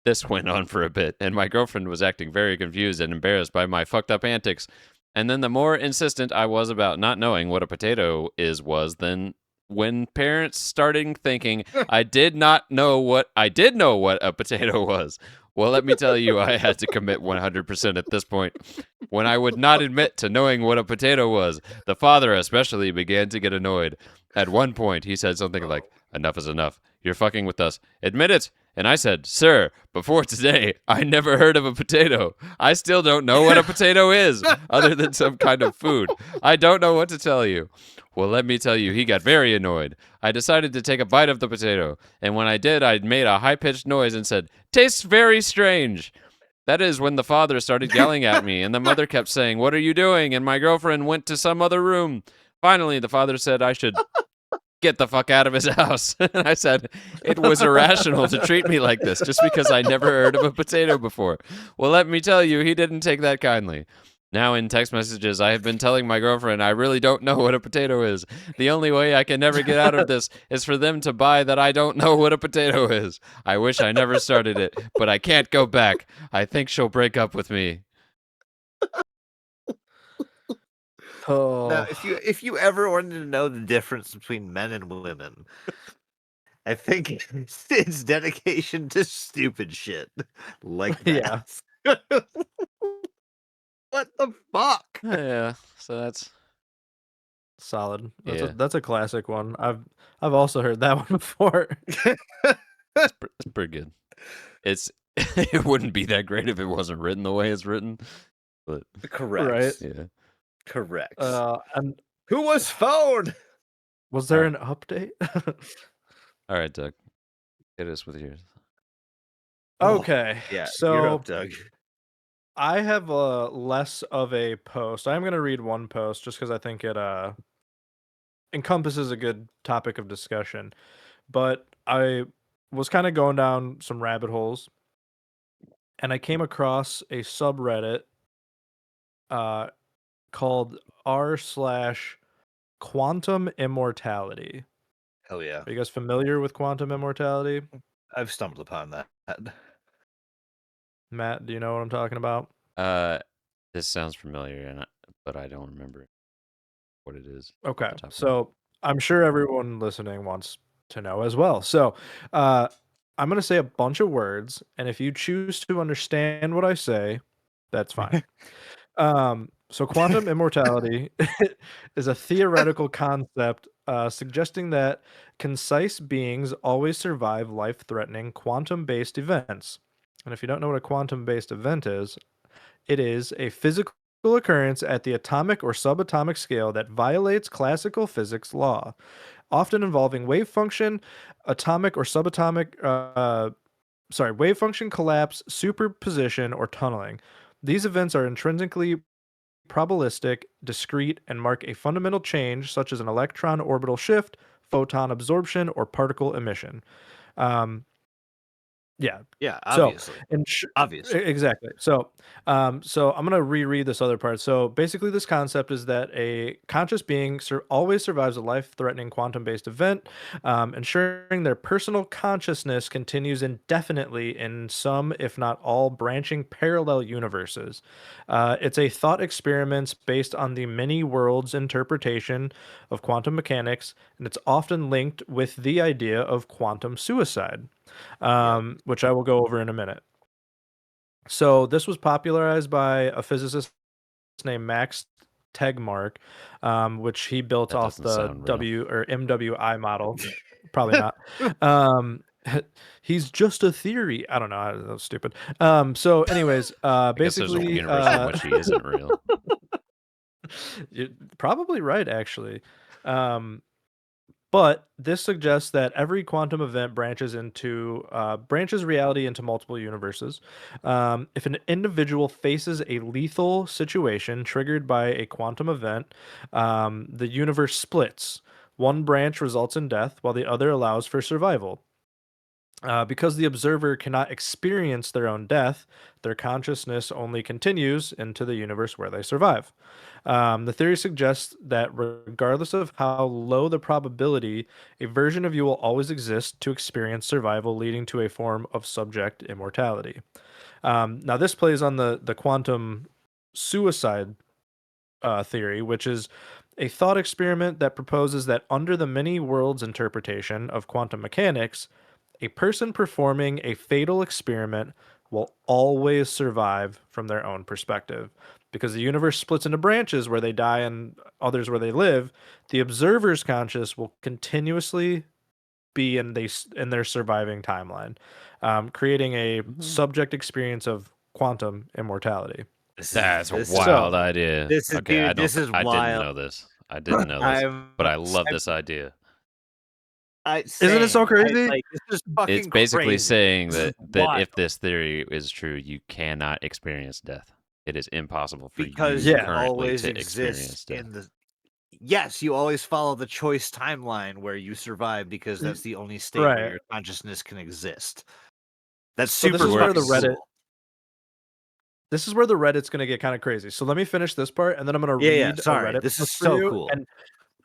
This went on for a bit, and my girlfriend was acting very confused and embarrassed by my fucked up antics. And then the more insistent I was about not knowing what a potato was then when parents started thinking I did know what a potato was. Well, let me tell you, I had to commit 100% at this point. When I would not admit to knowing what a potato was, the father especially began to get annoyed. At one point, he said something like, "Enough is enough. You're fucking with us. Admit it." And I said, "Sir, before today, I never heard of a potato. I still don't know what a potato is, other than some kind of food. I don't know what to tell you." Well, let me tell you, he got very annoyed. I decided to take a bite of the potato, and when I did, I made a high-pitched noise and said, "Tastes very strange." That is when the father started yelling at me, and the mother kept saying, "What are you doing?" And my girlfriend went to some other room. Finally, the father said I should get the fuck out of his house. And I said it was irrational to treat me like this just because I never heard of a potato before. Well, let me tell you, he didn't take that kindly. Now in text messages, I have been telling my girlfriend I really don't know what a potato is. The only way I can never get out of this is for them to buy that I don't know what a potato is. I wish I never started it, but I can't go back. I think she'll break up with me. Now, if you ever wanted to know the difference between men and women, I think it's dedication to stupid shit like that. Yeah. What the fuck? Yeah, so that's Solid. Yeah. That's a classic one. I've also heard that one before. it's pretty good. It wouldn't be that great if it wasn't written the way it's written. But Correct. Right. yeah. Correct. And Who was phone? was there an update? All right, Doug. Hit us with yours. Okay. Yeah, you're So up, Doug. I have less of a post. I'm going to read one post just because I think it encompasses a good topic of discussion. But I was kind of going down some rabbit holes, and I came across a subreddit called r/quantum immortality. Hell yeah. Are you guys familiar with quantum immortality? I've stumbled upon that. Matt, do you know what I'm talking about? This sounds familiar, but I don't remember what it is. Okay, top of my so I'm sure everyone listening wants to know as well. So I'm going to say a bunch of words, and if you choose to understand what I say, that's fine. So quantum immortality is a theoretical concept suggesting that concise beings always survive life-threatening quantum-based events. And if you don't know what a quantum-based event is, it is a physical occurrence at the atomic or subatomic scale that violates classical physics law, often involving wave function, atomic or subatomic, wave function collapse, superposition, or tunneling. These events are intrinsically probabilistic, discrete, and mark a fundamental change, such as an electron orbital shift, photon absorption, or particle emission. Um, yeah. Yeah, So, obviously. obviously. Exactly. So, so I'm gonna reread this other part. So basically, this concept is that a conscious being always survives a life-threatening quantum-based event, ensuring their personal consciousness continues indefinitely in some, if not all, branching parallel universes. It's a thought experiment based on the many worlds interpretation of quantum mechanics, and it's often linked with the idea of quantum suicide. Which I will go over in a minute. So this was popularized by a physicist named Max Tegmark, which he built That off doesn't the sound real. MWI model. Probably not. He's just a theory. I don't know. That was stupid. So, anyways, I guess there's a basically, universe in which he isn't real. you're probably right, actually. But this suggests that every quantum event branches reality into multiple universes. If an individual faces a lethal situation triggered by a quantum event, the universe splits. One branch results in death, while the other allows for survival. Because the observer cannot experience their own death, their consciousness only continues into the universe where they survive. The theory suggests that regardless of how low the probability, a version of you will always exist to experience survival, leading to a form of subject immortality. Now, this plays on the quantum suicide theory, which is a thought experiment that proposes that under the many worlds interpretation of quantum mechanics, a person performing a fatal experiment will always survive from their own perspective. Because the universe splits into branches where they die and others where they live, the observer's conscious will continuously be in their surviving timeline, creating a subject experience of quantum immortality. That's a This- wild So, idea. this is- Okay, dude, this is I didn't wild. know this. I didn't know this, but I love this idea. Isn't it so crazy? This is fucking It's basically crazy. saying This is that wild. if this theory is true, you cannot experience death. It is impossible for because you you currently always to experience exist death. in the. Yes, you always follow the choice timeline where you survive because that's the only state Right. where your consciousness can exist. That's So super this is where the fucking Reddit. cool. This is where the Reddit's going to get kind of crazy. So let me finish this part, and then I'm going to read a Sorry, Reddit this is post for so you. cool. And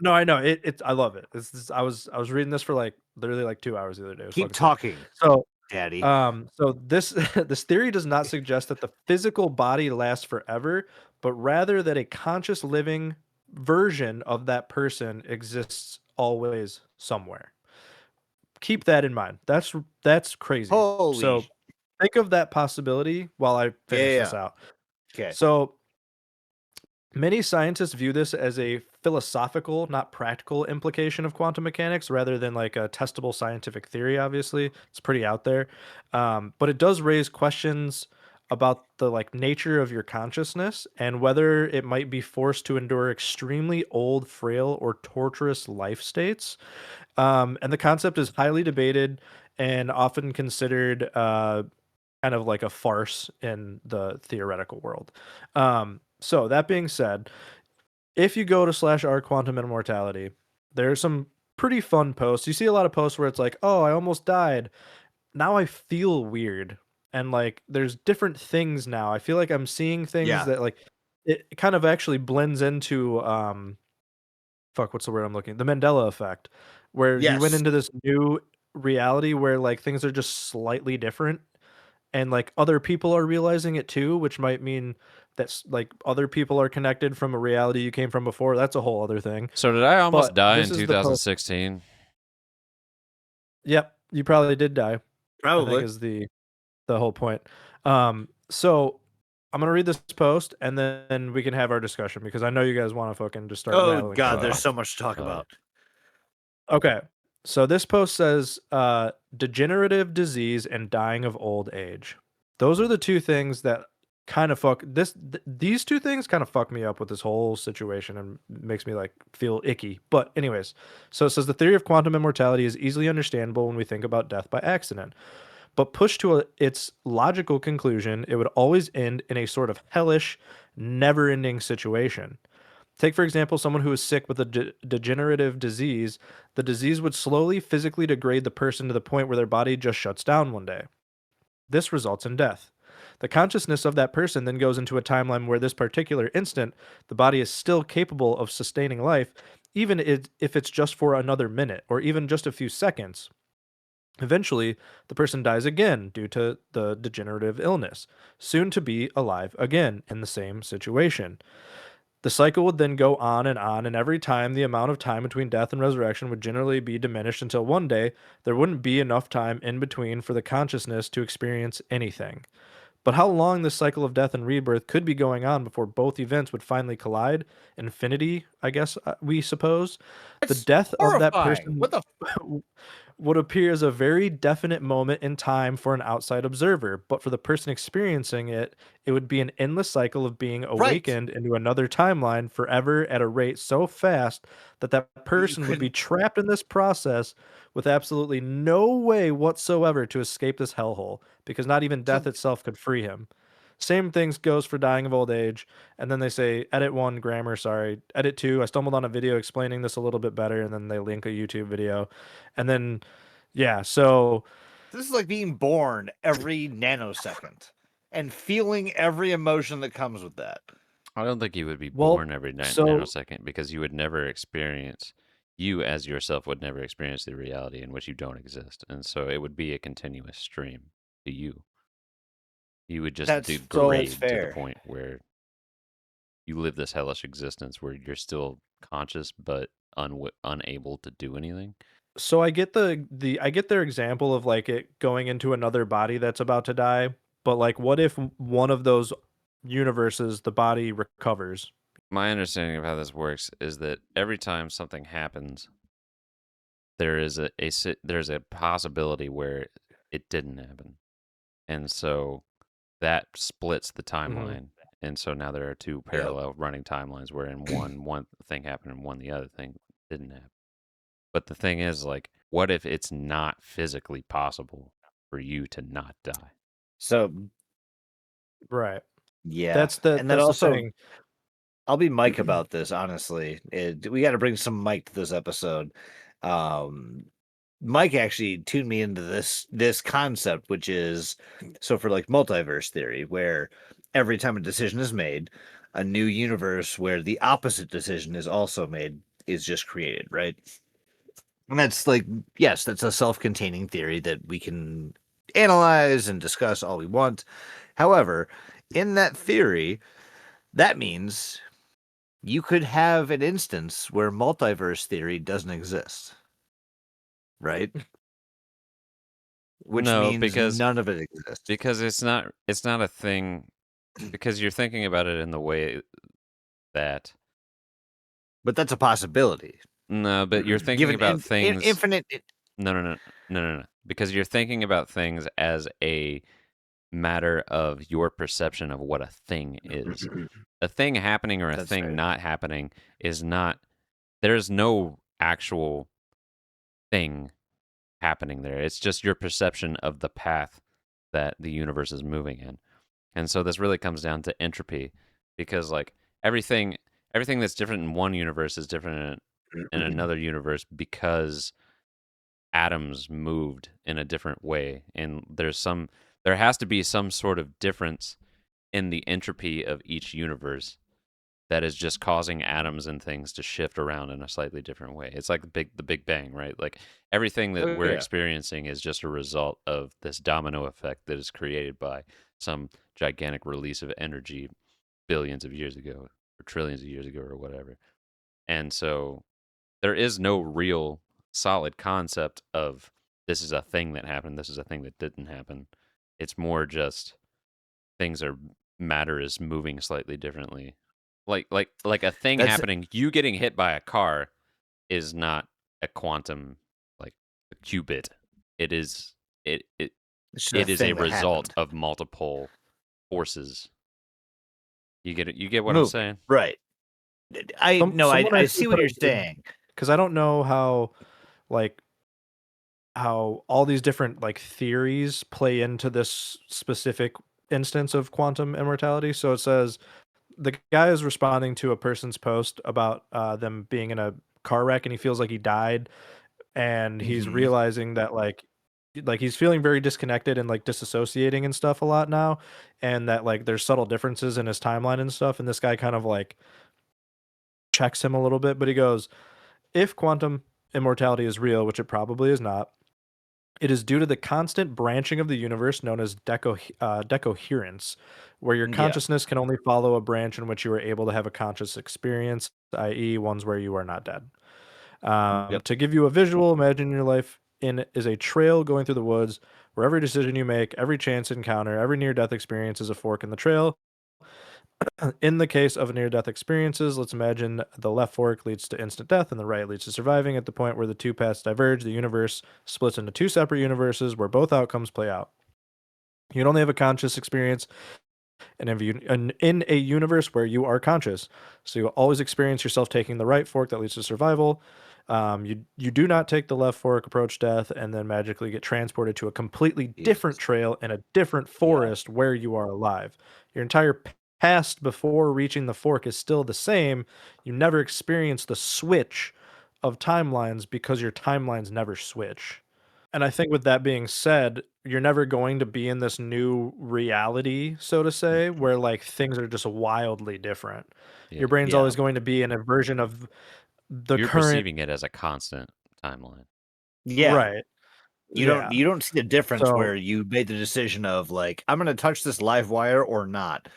no, I know it. I love it. I was reading this for literally 2 hours the other day. It was Keep fucking sick. talking, So Daddy. so this this theory does not suggest that the physical body lasts forever, but rather that a conscious living version of that person exists always somewhere. Keep that in mind. That's crazy. Holy So think of that possibility while I finish this out. Okay. So many scientists view this as a philosophical, not practical implication of quantum mechanics rather than like a testable scientific theory, obviously. It's pretty out there. But it does raise questions about the nature of your consciousness and whether it might be forced to endure extremely old, frail, or torturous life states. And the concept is highly debated and often considered kind of like a farce in the theoretical world. So that being said, if you go to /r quantum immortality, there's some pretty fun posts. You see a lot of posts where it's like, oh, I almost died. Now I feel weird. And there's different things now. I feel like I'm seeing things that it kind of actually blends into what's the word I'm looking? The Mandela effect, where you went Yes. into this new reality where things are just slightly different and other people are realizing it too, which might mean that other people are connected from a reality you came from before. That's a whole other thing. So did I almost But die in this is the post. 2016? Yep, you probably did die. I Probably. think is the whole point. So I'm gonna read this post and then we can have our discussion because I know you guys want to fucking just start Oh rattling. God, there's so much to talk Oh. about. Okay. So this post says degenerative disease and dying of old age. Those are the two things that kind of these two things kind of fuck me up with this whole situation and makes me like feel icky. But anyways, so it says the theory of quantum immortality is easily understandable when we think about death by accident. But pushed to its logical conclusion, it would always end in a sort of hellish, never-ending situation. Take, for example, someone who is sick with a degenerative disease. The disease would slowly physically degrade the person to the point where their body just shuts down one day. This results in death. The consciousness of that person then goes into a timeline where this particular instant, the body is still capable of sustaining life, even if it's just for another minute or even just a few seconds. Eventually, the person dies again due to the degenerative illness, soon to be alive again in the same situation. The cycle would then go on, and every time the amount of time between death and resurrection would generally be diminished until one day there wouldn't be enough time in between for the consciousness to experience anything. But how long this cycle of death and rebirth could be going on before both events would finally collide? Infinity, I guess we suppose. The That's death of that horrifying. person What the would appear as a very definite moment in time for an outside observer, but for the person experiencing it, it would be an endless cycle of being awakened into another timeline forever at a rate so fast that that person would be trapped in this process with absolutely no way whatsoever to escape this hellhole, because not even death itself could free him. Same things goes for dying of old age. And then they say, edit 1, grammar, sorry. Edit 2, I stumbled on a video explaining this a little bit better. And then they link a YouTube video. And then, yeah, so. This is like being born every nanosecond and feeling every emotion that comes with that. I don't think you would be born every nanosecond, because you would never experience, you as yourself would never experience the reality in which you don't exist. And so it would be a continuous stream to you. You would just degrade to the point where you live this hellish existence where you're still conscious but unable to do anything. So I get I get their example of like it going into another body that's about to die, but like what if one of those universes the body recovers? My understanding of how this works is that every time something happens, there is there's a possibility where it didn't happen, and so that splits the timeline. And so now there are two parallel running timelines where in one thing happened and one the other thing didn't happen. But the thing is, like, what if it's not physically possible for you to not die? So, right. Yeah. That's the thing. I'll be Mike about this, honestly. We got to bring some Mike to this episode. Mike actually tuned me into this concept, which is so for like multiverse theory, where every time a decision is made, a new universe where the opposite decision is also made is just created, right? And that's like, yes, that's a self-containing theory that we can analyze and discuss all we want. However, in that theory, that means you could have an instance where multiverse theory doesn't exist. Right? Which means because none of it exists. Because it's not a thing, because you're thinking about it in the way that. But that's a possibility. No, but you're thinking about things. Infinite. No. Because you're thinking about things as a matter of your perception of what a thing is. A thing happening or a thing not happening is not. There's no actual thing happening there. It's just your perception of the path that the universe is moving in. And so this really comes down to entropy, because like everything that's different in one universe is different in another universe, because atoms moved in a different way, and there has to be some sort of difference in the entropy of each universe that is just causing atoms and things to shift around in a slightly different way. It's like the Big Bang, right? Like everything that we're experiencing is just a result of this domino effect that is created by some gigantic release of energy billions of years ago or trillions of years ago or whatever. And so there is no real solid concept of this is a thing that happened, this is a thing that didn't happen. It's more just matter is moving slightly differently. Like a thing happening, you getting hit by a car is not a quantum, like a qubit. It is a result of multiple forces You get it. You get what I'm saying. Right. I Someone I actually see what put you're a good- saying. because I don't know how like how all these different like theories play into this specific instance of quantum immortality. So it says the guy is responding to a person's post about them being in a car wreck and he feels like he died, and he's Mhm. realizing that like he's feeling very disconnected and like disassociating and stuff a lot now, and that like there's subtle differences in his timeline and stuff, and this guy kind of like checks him a little bit, but he goes, if quantum immortality is real, which it probably is not, it is due to the constant branching of the universe known as decoherence, where your Yeah. consciousness can only follow a branch in which you are able to have a conscious experience, i.e., ones where you are not dead. Yep. To give you a visual, imagine your life is a trail going through the woods, where every decision you make, every chance encounter, every near-death experience is a fork in the trail. In the case of near-death experiences, let's imagine the left fork leads to instant death and the right leads to surviving. At the point where the two paths diverge, the universe splits into two separate universes where both outcomes play out. You'd only have a conscious experience in a universe where you are conscious. So you always experience yourself taking the right fork that leads to survival. You do not take the left fork, approach death, and then magically get transported to a completely different trail in a different forest where you are alive. Your entire past before reaching the fork is still the same. You never experience the switch of timelines because your timelines never switch. And I think with that being said, you're never going to be in this new reality, so to say, where like things are just wildly different. Yeah. Your brain's Yeah. always going to be in a version of the You're current. perceiving it as a constant timeline. Yeah. Right. Yeah. You don't see the difference So where you made the decision of like, I'm gonna touch this live wire or not.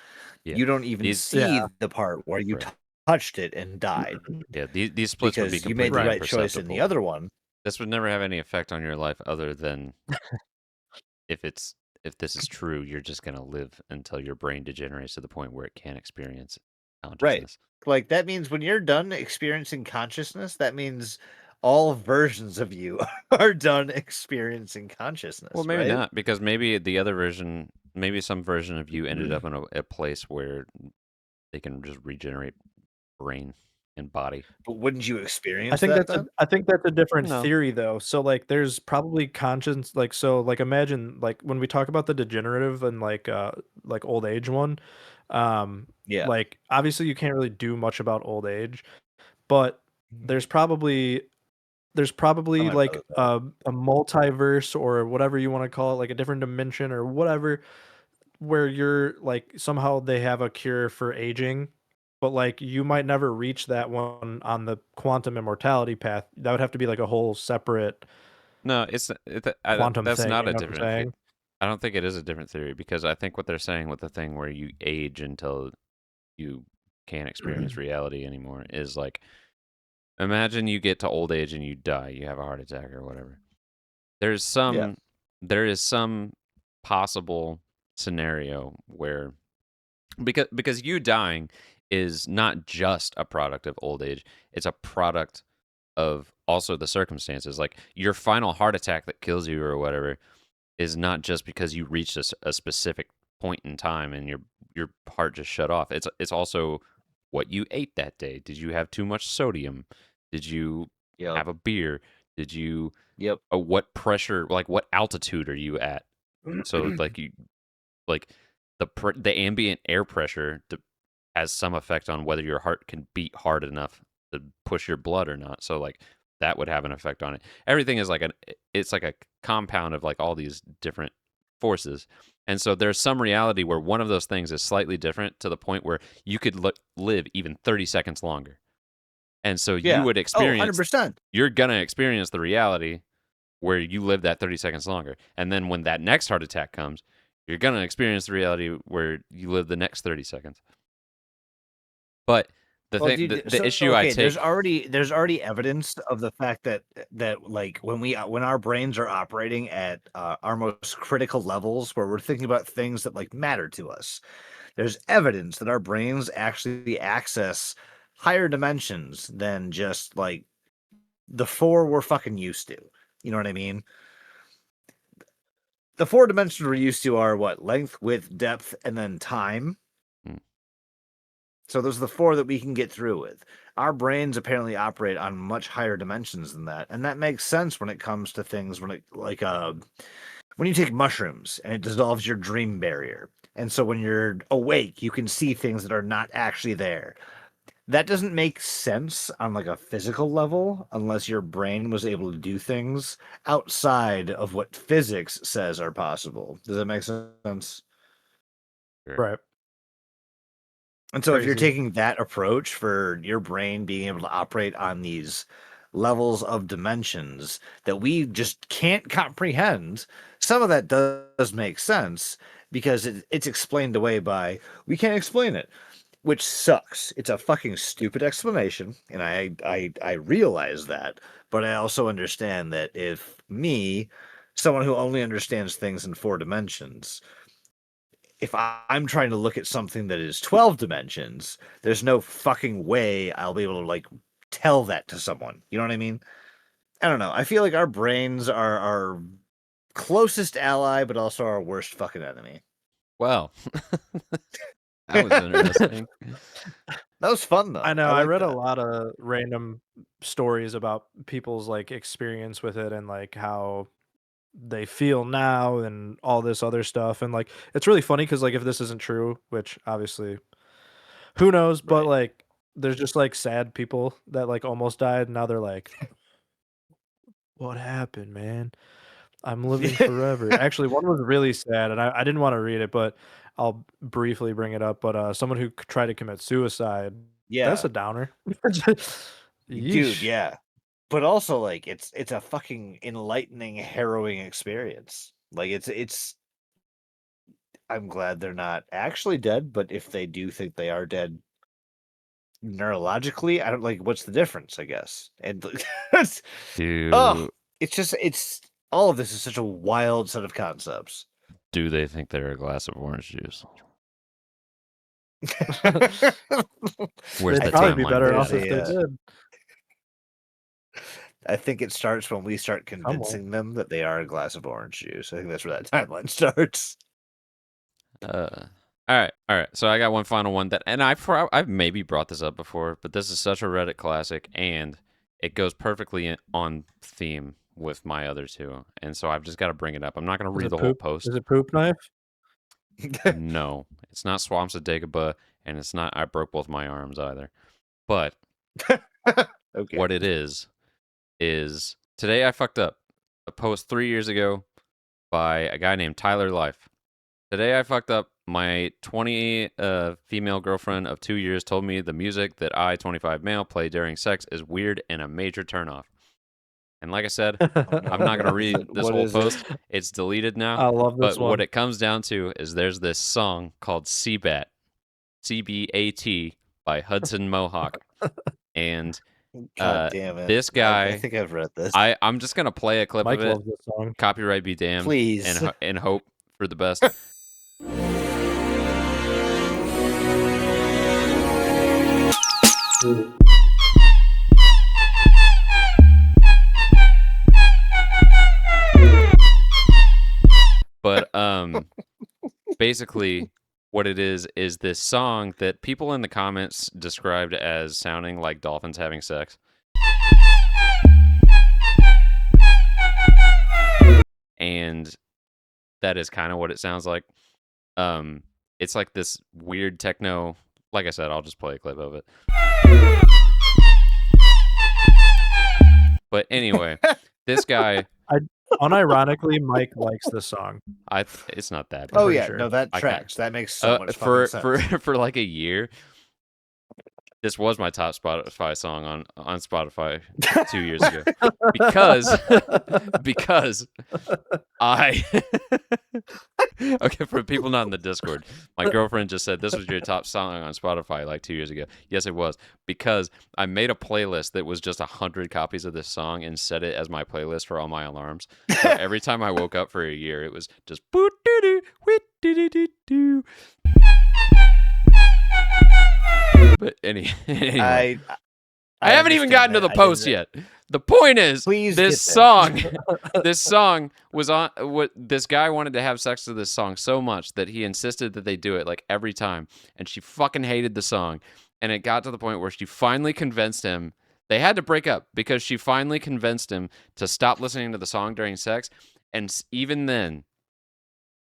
Yeah. You don't even These see yeah. the part where you Right. touched it and died Yeah, these splits would be because you made the completely right choice in the imperceptible. other one. This would never have any effect on your life other than if this is true, you're just gonna live until your brain degenerates to the point where it can't experience Right. consciousness. Like that means when you're done experiencing consciousness, that means all versions of you are done experiencing consciousness. Well, maybe right? not, because maybe the other version, maybe some version of you ended up in a place where they can just regenerate brain and body. But wouldn't you I experience think that that's then? I think that's a different No. theory though. So like there's probably conscience like so like imagine like when we talk about the degenerative and like old age one, Yeah. like obviously you can't really do much about old age, but there's probably I might like brother that. a multiverse or whatever you want to call it, like a different dimension or whatever, where you're like somehow they have a cure for aging, but like you might never reach that one on the quantum immortality path. That would have to be like a whole separate No, quantum that's thing. not You a know what I'm different. saying? I don't think it is a different theory, because I think what they're saying with the thing where you age until you can't experience reality anymore is like, imagine you get to old age and you die, you have a heart attack or whatever. There's some there is some possible scenario where, because you dying is not just a product of old age, it's a product of also the circumstances. Like your final heart attack that kills you or whatever is not just because you reached a specific point in time and your heart just shut off. It's also what you ate that day. Did you have too much sodium? Did you Yep. have a beer? Did you Yep. what pressure, like what altitude are you at? So like the ambient air pressure has some effect on whether your heart can beat hard enough to push your blood or not. So like that would have an effect on it. Everything is like it's like a compound of like all these different forces. And so there's some reality where one of those things is slightly different to the point where you could live even 30 seconds longer. And so you Yeah. would Oh, experience 100%. you're going to experience the reality where you live that 30 seconds longer. And then when that next heart attack comes, you're going to experience the reality where you live the next 30 seconds. But the Well, thing, dude, the issue I there's take, already evidence of the fact that like when our brains are operating at our most critical levels, where we're thinking about things that like matter to us, there's evidence that our brains actually access higher dimensions than just like the four we're fucking used to. You know what I mean? The four dimensions we're used to are what? Length, width, depth, and then time. Hmm. So those are the 4 that we can get through with. Our brains apparently operate on much higher dimensions than that, and that makes sense when it comes to things when you take mushrooms and it dissolves your dream barrier. And so when you're awake, you can see things that are not actually there. That doesn't make sense on like a physical level unless your brain was able to do things outside of what physics says are possible. Does that make sense? Right. And so if you're Crazy. taking that approach for your brain being able to operate on these levels of dimensions that we just can't comprehend, some of that does make sense because it's explained away by we can't explain it, which sucks. It's a fucking stupid explanation, and I realize that, but I also understand that if me, someone who only understands things in 4 dimensions, if I'm trying to look at something that is 12 dimensions, there's no fucking way I'll be able to like tell that to someone. You know what I mean? I don't know. I feel like our brains are our closest ally, but also our worst fucking enemy. Well, that was interesting. That was fun though. I know. I like read that. a lot of random stories about people's like experience with it and like how they feel now and all this other stuff. And like it's really funny because like if this isn't true, which obviously who knows, but Right. like there's just like sad people that like almost died and now they're like, what happened, man? I'm living forever. Actually, one was really sad, and I didn't want to read it, but I'll briefly bring it up. But someone who tried to commit suicide, that's Yeah, a downer. dude. Yeesh. Yeah, but also like it's a fucking enlightening, harrowing experience. Like it's. I'm glad they're not actually dead, but if they do think they are dead neurologically, I don't like what's the difference, I guess. And Do it's all of this is such a wild set of concepts. do they think they're a glass of orange juice? Where's They'd the probably be timeline better for off that? if they did. I think it starts when we start convincing them that they are a glass of orange juice. I think that's where that timeline starts. All right. So I got one final one that, and I've maybe brought this up before, but this is such a Reddit classic, and it goes perfectly on theme with my other 2, and so I've just got to bring it up. I'm not going to read the whole post. Is it poop knife? No, it's not Swamps of Dagobah, and it's not I broke both my arms either. But Okay. what it is today I fucked up. A post 3 years ago by a guy named Tyler Life. Today I fucked up. My 20 female girlfriend of 2 years told me the music that I, 25 male, play during sex is weird and a major turnoff. And like I said, I'm not going to read this What whole is it? post. It's deleted now. I love this But one. what it comes down to is there's this song called CBAT, CBAT by Hudson Mohawk. And God damn it. this guy, I think I've read this. I'm just going to play a clip Mike of it. loves this song. Copyright be damned. Please. And hope for the best. But basically what it is this song that people in the comments described as sounding like dolphins having sex. And that is kind of what it sounds like. It's like this weird techno. Like I said, I'll just play a clip of it. But anyway, this guy. Unironically, Mike likes this song. It's not that bad. Oh yeah, sure. no, that tracks. That makes so much fucking sense. For like a year. This was my top Spotify song on Spotify 2 years ago because I okay, for people not in the Discord, my girlfriend just said this was your top song on Spotify like 2 years ago. Yes, it was, because I made a playlist that was just 100 copies of this song and set it as my playlist for all my alarms. So every time I woke up for a year, it was just boo doo doo wit doo doo doo doo. But anyway, I haven't even gotten to the post yet. The point is, Please this get song, this song was on. What this guy wanted to have sex to this song so much that he insisted that they do it like every time, and she fucking hated the song. And it got to the point where she finally convinced him. They had to break up because she finally convinced him to stop listening to the song during sex. And even then,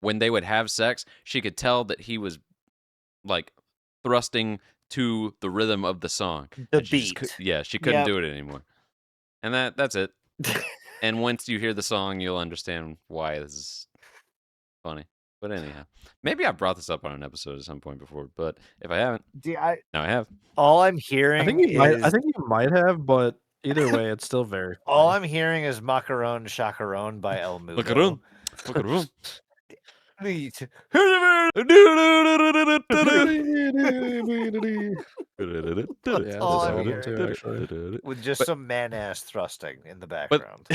when they would have sex, she could tell that he was like thrusting to the rhythm of the song. The And she just beat. she couldn't Yep. do it anymore. And that's it. And once you hear the song, you'll understand why this is funny. But anyhow, maybe I brought this up on an episode at some point before, but if I haven't, now I have. All I'm hearing I think you might have, but either way, it's still very all funny. I'm hearing is Macaron Chacaron by El Mudo. Macaron. Macaron. That's Yeah, all that's I'm all hearing. too, actually. With just some man-ass thrusting in the But background.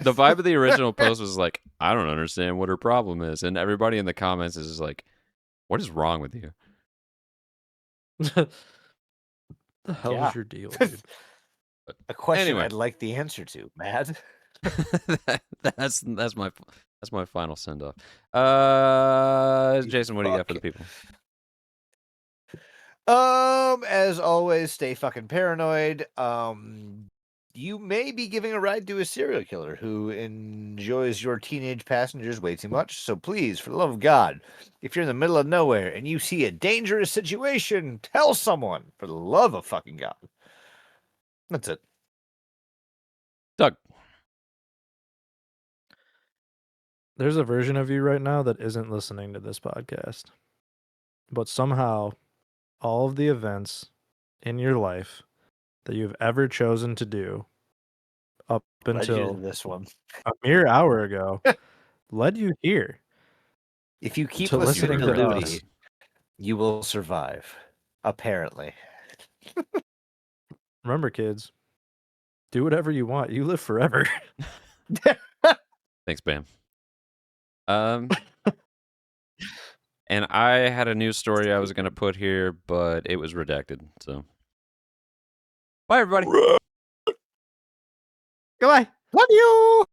the vibe of the original post was like, I don't understand what her problem is. And everybody in the comments is just like, what is wrong with you? The hell Yeah. is your deal, dude? A question Anyway. I'd like the answer to, Matt. that's my final send off. Jason, what do you got for the people? As always, stay fucking paranoid. You may be giving a ride to a serial killer who enjoys your teenage passengers way too much. So please, for the love of God, if you're in the middle of nowhere and you see a dangerous situation, tell someone, for the love of fucking God. That's it. Doug. There's a version of you right now that isn't listening to this podcast, but somehow all of the events in your life that you've ever chosen to do up Led you until to this one. a mere hour ago led you here. If you keep To listening to listening to Luti, us. you will survive. Apparently. Remember, kids, do whatever you want. You live forever. Thanks, Bam. And I had a news story I was going to put here, but it was redacted. So, bye, everybody. Goodbye. Love you.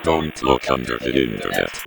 Don't look under the internet.